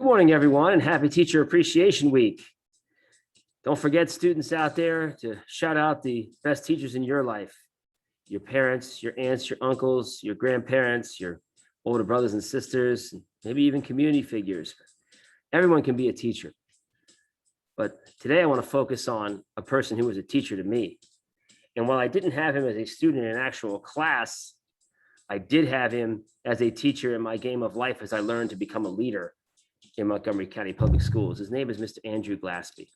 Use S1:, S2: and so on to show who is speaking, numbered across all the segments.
S1: Good morning, everyone, and happy Teacher Appreciation Week. Don't forget, students out there, to shout out the best teachers in your life, your parents, your aunts, your uncles, your grandparents, your older brothers and sisters, maybe even community figures. Everyone can be a teacher. But today I want to focus on a person who was a teacher to me. And while I didn't have him as a student in an actual class, I did have him as a teacher in my game of life as I learned to become a leader in Montgomery County Public Schools. His name is Mr. Andrew Glaspie.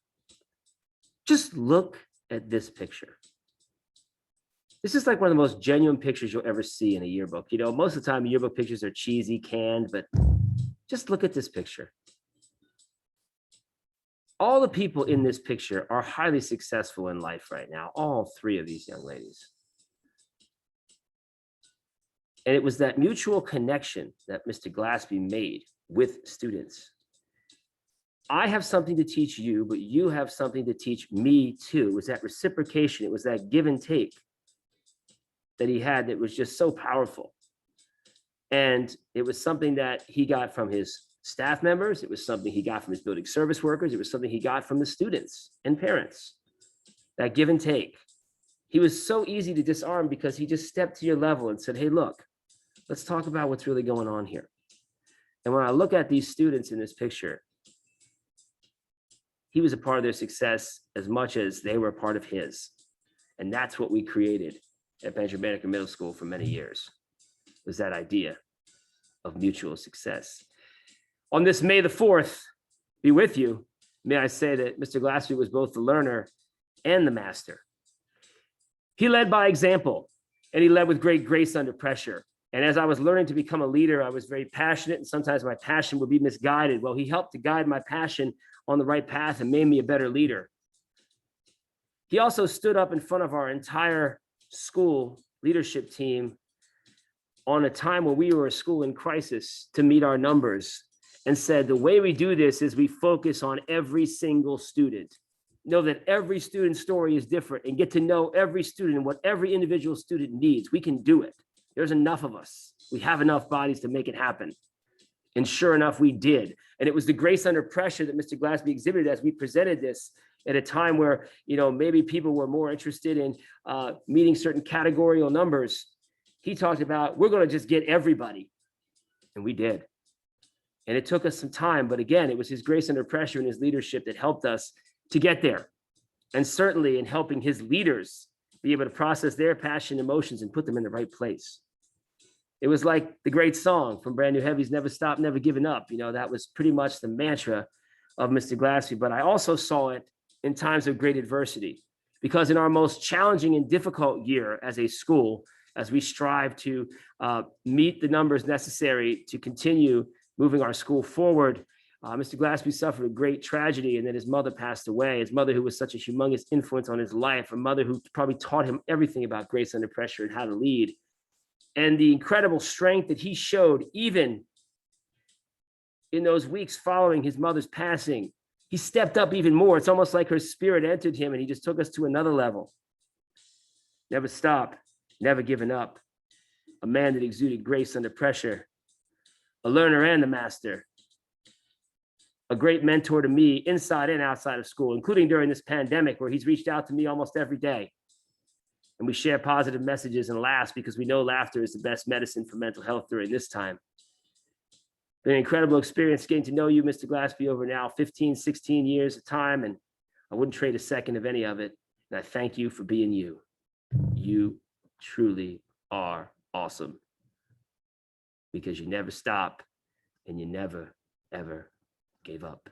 S1: Just look at this picture. This is like one of the most genuine pictures you'll ever see in a yearbook. You know, most of the time yearbook pictures are cheesy, canned, but just look at this picture. All the people in this picture are highly successful in life right now, all three of these young ladies. And it was that mutual connection that Mr. Glaspie made with students. I have something to teach you, but you have something to teach me too. It was that reciprocation. It was that give and take that he had that was just so powerful. And it was something that he got from his staff members. It was something he got from his building service workers. It was something he got from the students and parents, that give and take. He was so easy to disarm because he just stepped to your level and said, hey, look, let's talk about what's really going on here. And when I look at these students in this picture, he was a part of their success as much as they were a part of his. And that's what we created at Benjamin Banneker Middle School for many years, was that idea of mutual success. On this May the 4th, be with you, may I say that Mr. Glaspie was both the learner and the master. He led by example, and he led with great grace under pressure. And as I was learning to become a leader, I was very passionate, and sometimes my passion would be misguided. Well, he helped to guide my passion on the right path and made me a better leader. He also stood up in front of our entire school leadership team on a time when we were a school in crisis to meet our numbers and said, the way we do this is we focus on every single student. Know that every student's story is different and get to know every student and what every individual student needs. We can do it. There's enough of us. We have enough bodies to make it happen. And sure enough, we did. And it was the grace under pressure that Mr. Glaspie exhibited as we presented this at a time where, you know, maybe people were more interested in meeting certain categorical numbers. He talked about, we're going to just get everybody. And we did. And it took us some time. But again, it was his grace under pressure and his leadership that helped us to get there. And certainly in helping his leaders be able to process their passion, emotions, and put them in the right place. It was like the great song from Brand New Heavies, Never Stop, Never Giving Up. You know, that was pretty much the mantra of Mr. Glaspie. But I also saw it in times of great adversity, because in our most challenging and difficult year as a school, as we strive to meet the numbers necessary to continue moving our school forward, Mr. Glaspie suffered a great tragedy, and then his mother passed away. His mother, who was such a humongous influence on his life, a mother who probably taught him everything about grace under pressure and how to lead. And the incredible strength that he showed, even in those weeks following his mother's passing, he stepped up even more. It's almost like her spirit entered him, and he just took us to another level. Never stop, never giving up. A man that exuded grace under pressure, a learner and a master. A great mentor to me inside and outside of school, including during this pandemic where he's reached out to me almost every day. And we share positive messages and laughs because we know laughter is the best medicine for mental health during this time. Been an incredible experience getting to know you, Mr. Glaspie, over now 15, 16 years of time, and I wouldn't trade a second of any of it. And I thank you for being you. You truly are awesome, because you never stop and you never, ever gave up.